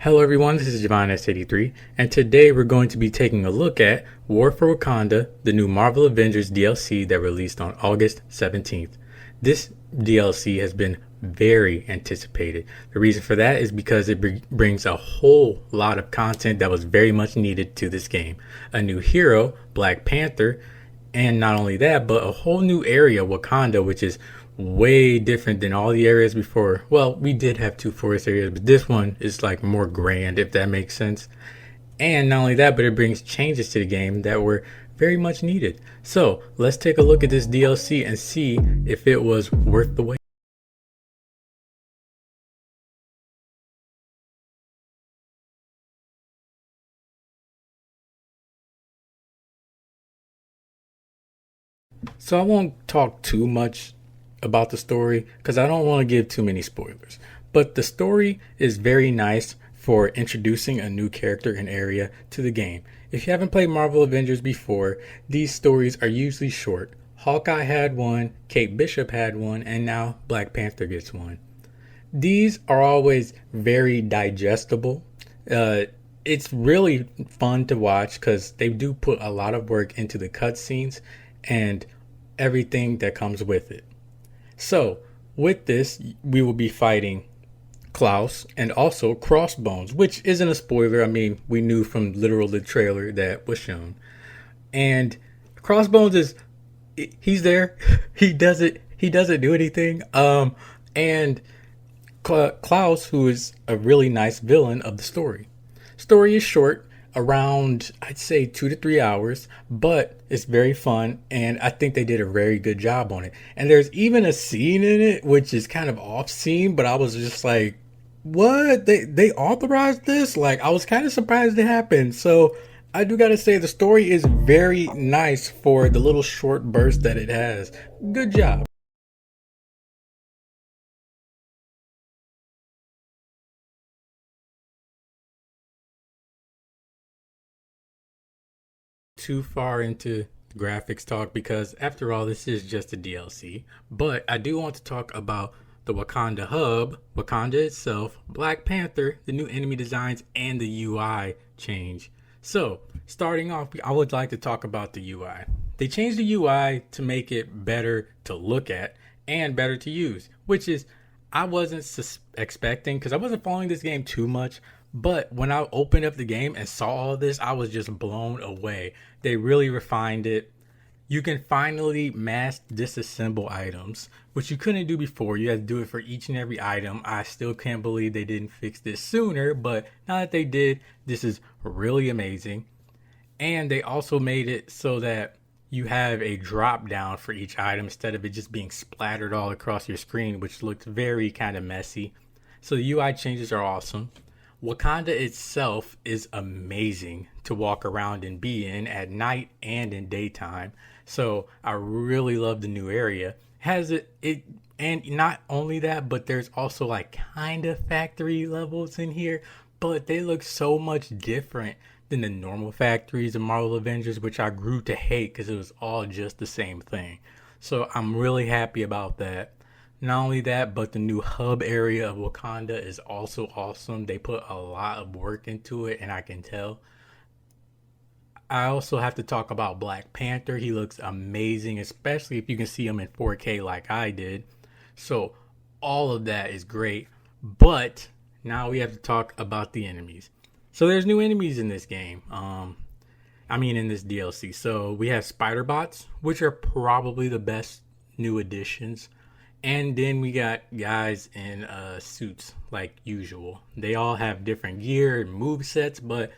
Hello everyone, this is Javon S83, and today we're going to be taking a look at War for Wakanda, the new Marvel Avengers DLC that released on August 17th. This DLC has been very anticipated. The reason for that is because it brings a whole lot of content that was very much needed to this game. A new hero, Black Panther, and not only that, but a whole new area, Wakanda, which is way different than all the areas before. Well, we did have two forest areas, but this one is like more grand, if that makes sense. And not only that, but it brings changes to the game that were very much needed. So let's take a look at this DLC and see if it was worth the wait. So I won't talk too much about the story because I don't want to give too many spoilers. But the story is very nice for introducing a new character and area to the game. If you haven't played Marvel Avengers before, these stories are usually short. Hawkeye had one, Kate Bishop had one, and now Black Panther gets one. These are always very digestible. It's really fun to watch because they do put a lot of work into the cutscenes and everything that comes with it. So, with this, we will be fighting Klaus and also Crossbones, which isn't a spoiler. I mean, we knew from literal the trailer that was shown. And Crossbones he's there. He doesn't do anything. And Klaus, who is a really nice villain of the story. Story is short, around I'd say 2 to 3 hours, but it's very fun, and I think they did a very good job on it. And there's even a scene in it which is kind of off scene, but I was just like, what? They authorized this? Like, I was kind of surprised it happened. So I do gotta say the story is very nice for the little short burst that it has. Good job. Too far into graphics talk because after all this is just a DLC, but I do want to talk about the Wakanda hub, Wakanda itself, Black Panther, the new enemy designs, and the UI change. So starting off, I would like to talk about the UI. They changed the UI to make it better to look at and better to use, which is I wasn't expecting because I wasn't following this game too much. But when I opened up the game and saw all this, I was just blown away. They really refined it. You can finally mass disassemble items, which you couldn't do before. You had to do it for each and every item. I still can't believe they didn't fix this sooner, but now that they did, this is really amazing. And they also made it so that you have a drop down for each item instead of it just being splattered all across your screen, which looked very kind of messy. So the UI changes are awesome. Wakanda itself is amazing to walk around and be in at night and in daytime. So I really love the new area. Has it and not only that, but there's also like kind of factory levels in here, but they look so much different than the normal factories of Marvel Avengers, which I grew to hate because it was all just the same thing. So I'm really happy about that. Not only that, but the new hub area of Wakanda is also awesome. They put a lot of work into it, and I can tell. I also have to talk about Black Panther. He looks amazing, especially if you can see him in 4K like I did. So, all of that is great. But now we have to talk about the enemies. So, there's new enemies in this game. In this DLC. So, we have spider bots, which are probably the best new additions. And then we got guys in suits like usual. They all have different gear and move sets, but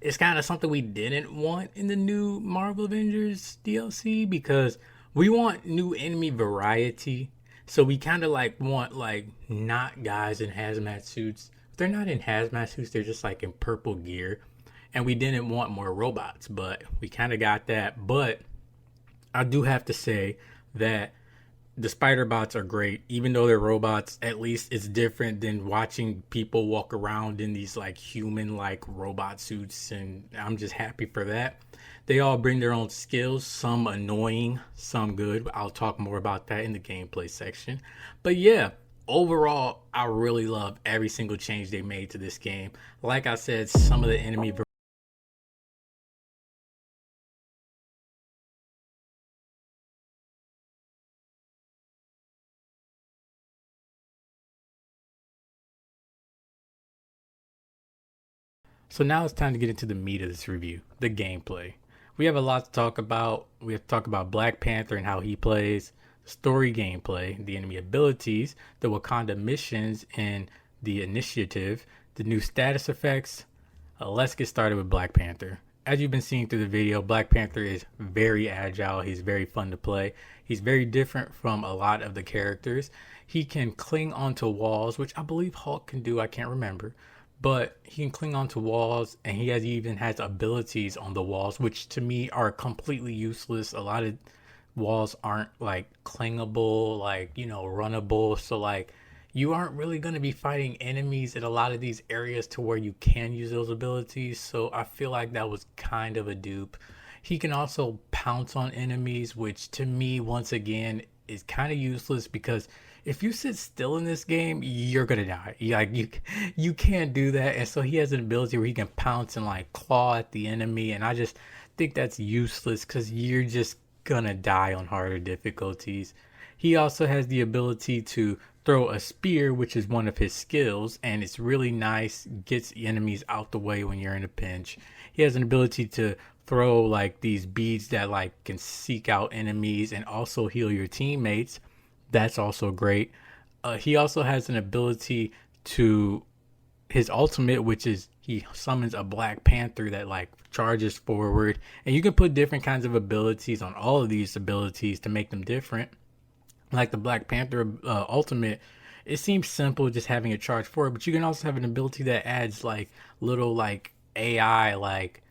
it's kind of something we didn't want in the new Marvel Avengers DLC because we want new enemy variety. So we kind of like want like not guys in hazmat suits. If they're not in hazmat suits, they're just like in purple gear. And we didn't want more robots, but we kind of got that. But I do have to say that the spider bots are great, even though they're robots. At least it's different than watching people walk around in these like human like robot suits, and I'm just happy for that. They all bring their own skills, some annoying, some good. I'll talk more about that in the gameplay section. But yeah, overall, I really love every single change they made to this game. Like I said, some of the enemy. So now it's time to get into the meat of this review, the gameplay. We have a lot to talk about. We have to talk about Black Panther and how he plays, story gameplay, the enemy abilities, the Wakanda missions and the initiative, the new status effects. Let's get started with Black Panther. As you've been seeing through the video, Black Panther is very agile. He's very fun to play. He's very different from a lot of the characters. He can cling onto walls, which I believe Hulk can do. I can't remember, but he can cling onto walls, and even has abilities on the walls, which to me are completely useless. A lot of walls aren't like clingable, like, runnable. So like you aren't really going to be fighting enemies in a lot of these areas to where you can use those abilities. So I feel like that was kind of a dupe. He can also pounce on enemies, which to me, once again, is kind of useless because if you sit still in this game, you're gonna die. You can't do that. And so he has an ability where he can pounce and like claw at the enemy, and I just think that's useless because you're just gonna die on harder difficulties. He also has the ability to throw a spear, which is one of his skills, and it's really nice, gets enemies out the way when you're in a pinch. He has an ability to throw like these beads that like can seek out enemies and also heal your teammates. That's also great. He also has an ability to his ultimate, which is he summons a Black Panther that like charges forward, and you can put different kinds of abilities on all of these abilities to make them different. Like the Black Panther ultimate, it seems simple just having a charge forward, but you can also have an ability that adds like little like AI like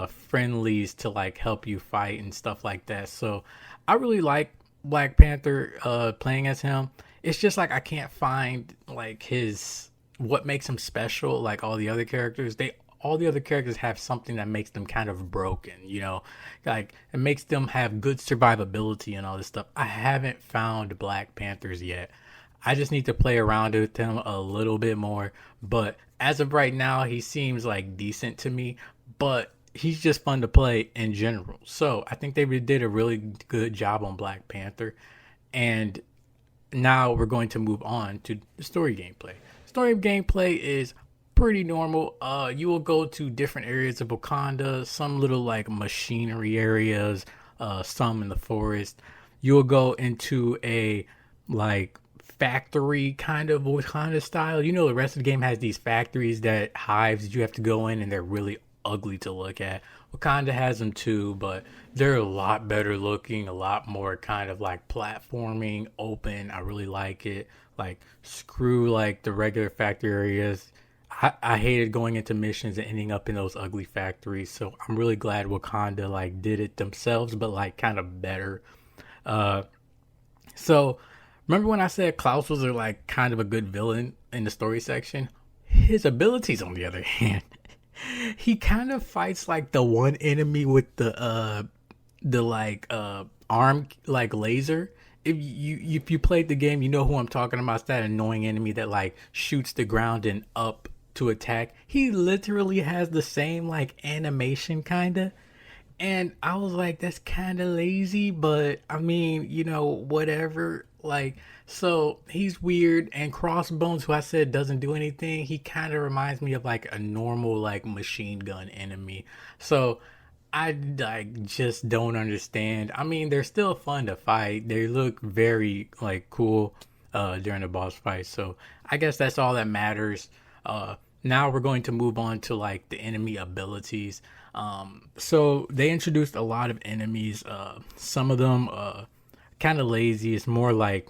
friendlies to like help you fight and stuff like that. So I really like Black Panther playing as him. It's just like I can't find like his what makes him special like all the other characters. All the other characters have something that makes them kind of broken, like it makes them have good survivability and all this stuff. I haven't found Black Panthers yet. I just need to play around with him a little bit more, but as of right now he seems like decent to me, but he's just fun to play in general. So I think they did a really good job on Black Panther. And now we're going to move on to the story gameplay. Story gameplay is pretty normal. You will go to different areas of Wakanda, some little like machinery areas, some in the forest. You will go into a like factory kind of Wakanda style. The rest of the game has these factories that hives that you have to go in, and they're really ugly to look at. Wakanda has them too, but they're a lot better looking, a lot more kind of like platforming, open. I really like it. Like screw like the regular factory areas. I hated going into missions and ending up in those ugly factories. So I'm really glad Wakanda like did it themselves, but like kind of better. Uh, so remember when I said Klaus was like kind of a good villain in the story section? His abilities, on the other hand, he kind of fights like the one enemy with the like arm like laser. If you played the game, you know who I'm talking about. It's that annoying enemy that like shoots the ground and up to attack. He literally has the same like animation kinda. And I was like, that's kind of lazy, but I mean, whatever. Like, so he's weird. And Crossbones, who I said doesn't do anything, he kind of reminds me of like a normal, like, machine gun enemy. So I like just don't understand. I mean, they're still fun to fight. They look very like cool during the boss fight. So I guess that's all that matters. Now we're going to move on to like the enemy abilities. So they introduced a lot of enemies. Some of them kind of lazy. It's more like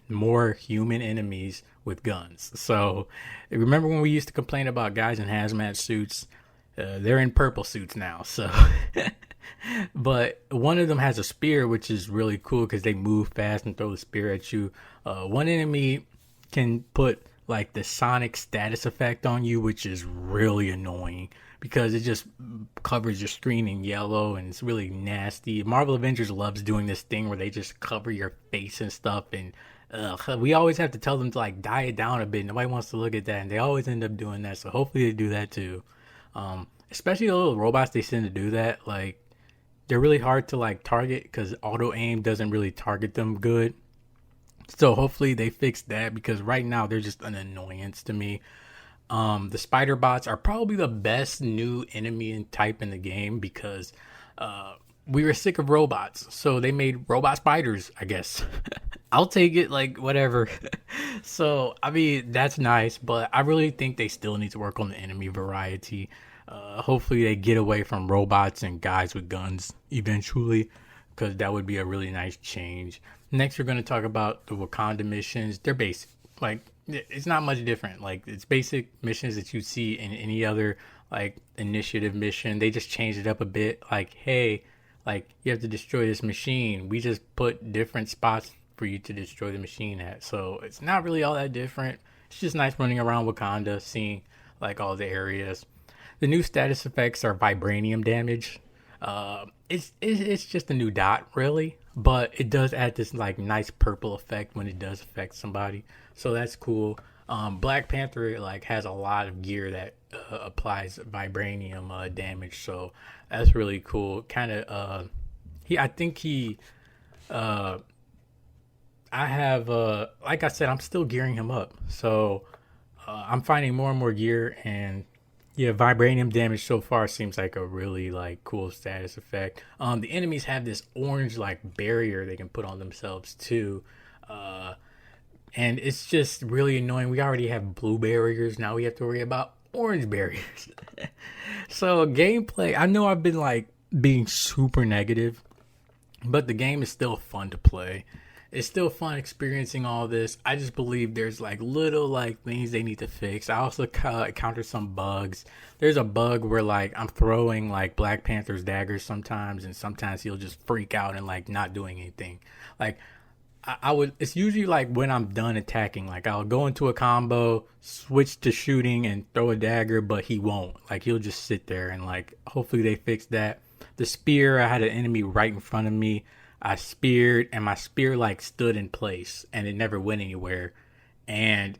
more human enemies with guns. So remember when we used to complain about guys in hazmat suits? They're in purple suits now. So, but one of them has a spear, which is really cool because they move fast and throw the spear at you. One enemy can put like the sonic status effect on you, which is really annoying because it just covers your screen in yellow and it's really nasty. Marvel Avengers loves doing this thing where they just cover your face and stuff, and We always have to tell them to like diet down a bit. Nobody wants to look at that, and they always end up doing that. So hopefully they do that too. Especially the little robots they send to do that. Like they're really hard to like target because auto aim doesn't really target them good. So hopefully they fix that because right now they're just an annoyance to me. The spider bots are probably the best new enemy and type in the game because we were sick of robots, so they made robot spiders, I guess. I'll take it, like, whatever. So, I mean, that's nice, but I really think they still need to work on the enemy variety. Hopefully, they get away from robots and guys with guns eventually, because that would be a really nice change. Next, we're going to talk about the Wakanda missions. They're basic. Like, it's not much different. Like, it's basic missions that you see in any other, like, initiative mission. They just changed it up a bit. Like, hey, like, you have to destroy this machine. We just put different spots for you to destroy the machine at. So it's not really all that different. It's just nice running around Wakanda, seeing like all the areas. The new status effects are vibranium damage. It's just a new dot, really, but it does add this like nice purple effect when it does affect somebody. So that's cool. Black Panther like has a lot of gear that applies vibranium damage, so that's really cool. Kind of, I think he, I have, like I said, I'm still gearing him up, so I'm finding more and more gear, and yeah, vibranium damage so far seems like a really like cool status effect. The enemies have this orange like barrier they can put on themselves too. And it's just really annoying. We already have blue barriers. Now we have to worry about orange barriers. So gameplay, I know I've been like being super negative, but the game is still fun to play. It's still fun experiencing all this. I just believe there's like little like things they need to fix. I also encountered some bugs. There's a bug where like I'm throwing like Black Panther's daggers sometimes, and sometimes he'll just freak out and like not doing anything. Like I would, it's usually like when I'm done attacking, like I'll go into a combo, switch to shooting and throw a dagger, but he won't. Like he'll just sit there, and like hopefully they fix that. The spear, I had an enemy right in front of me. I speared, and my spear like stood in place and it never went anywhere. And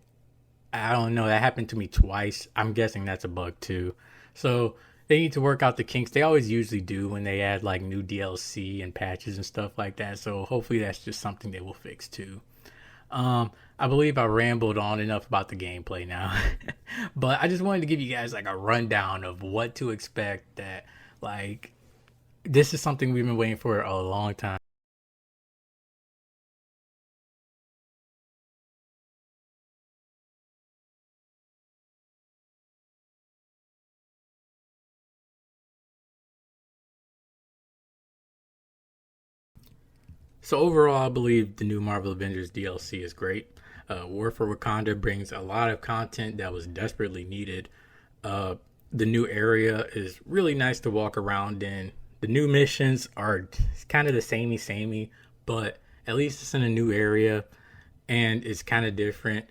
I don't know, that happened to me twice. I'm guessing that's a bug too. So they need to work out the kinks. They always usually do when they add like new DLC and patches and stuff like that. So hopefully that's just something they will fix too. I believe I rambled on enough about the gameplay now, but I just wanted to give you guys like a rundown of what to expect. That like this is something we've been waiting for a long time. So overall, I believe the new Marvel Avengers DLC is great. War for Wakanda brings a lot of content that was desperately needed. Uh, the new area is really nice to walk around in. The new missions are kind of the samey, but at least it's in a new area and it's kind of different.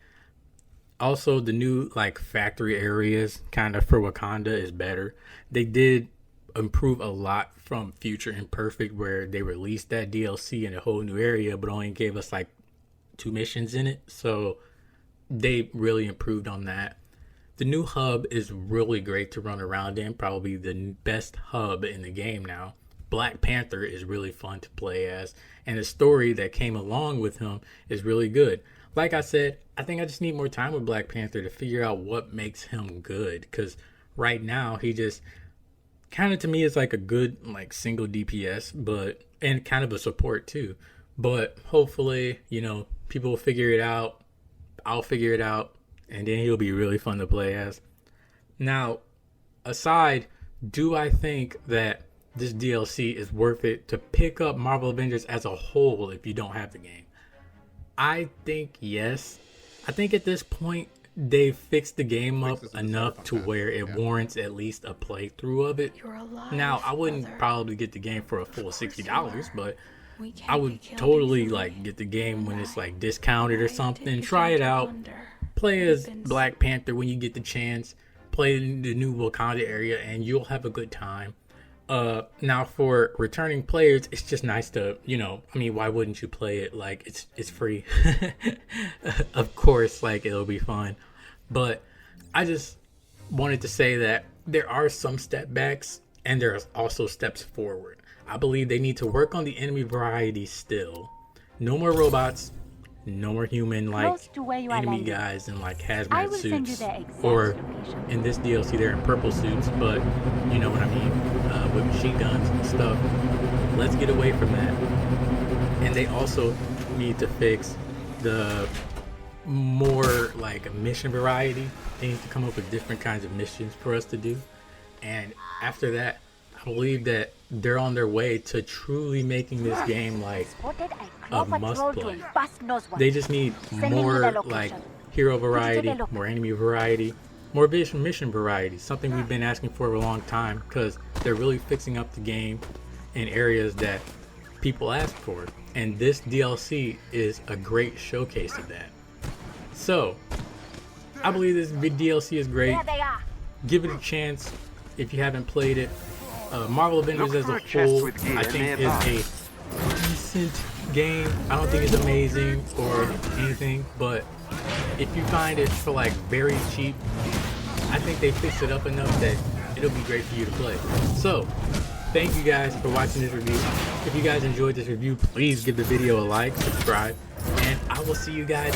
Also, the new like factory areas kind of for Wakanda is better. They did improve a lot from Future Imperfect, where they released that DLC in a whole new area, but only gave us like two missions in it. So they really improved on that. The new hub is really great to run around in, probably the best hub in the game now. Black Panther is really fun to play as, and the story that came along with him is really good. Like I said, I think I just need more time with Black Panther to figure out what makes him good, because right now he just kind of to me is like a good like single DPS, but and kind of a support too. But hopefully, people will figure it out. I'll figure it out, and then he'll be really fun to play as. Now, aside, do I think that this DLC is worth it to pick up Marvel Avengers as a whole if you don't have the game? I think yes. I think at this point they've fixed the game up enough to where it warrants at least a playthrough of it. Now, I wouldn't probably get the game for a full $60, but I would totally like get the game when it's like discounted or something. Try it out. Play as Black Panther when you get the chance. Play in the new Wakanda area and you'll have a good time. Now for returning players, it's just nice to, I mean, why wouldn't you play it? Like it's free. Of course, like it'll be fun. But I just wanted to say that there are some step backs and there's also steps forward. I believe they need to work on the enemy variety still. No more robots, no more human like enemy guys in like hazmat suits, or in this DLC they're in purple suits, but you know what I mean, with machine guns and stuff. Let's get away from that. And they also need to fix the more like mission variety. They need to come up with different kinds of missions for us to do. And after that, I believe that they're on their way to truly making this game like a must play. They just need more like hero variety, more enemy variety, more mission variety, something we've been asking for a long time, because they're really fixing up the game in areas that people ask for. And this DLC is a great showcase of that. So I believe this DLC is great. Give it a chance if you haven't played it. Marvel Avengers as a whole, I think, is a decent game. I don't think it's amazing or anything, but if you find it for like very cheap, I think they fixed it up enough that it'll be great for you to play. So thank you guys for watching this review. If you guys enjoyed this review, please give the video a like, subscribe, and I will see you guys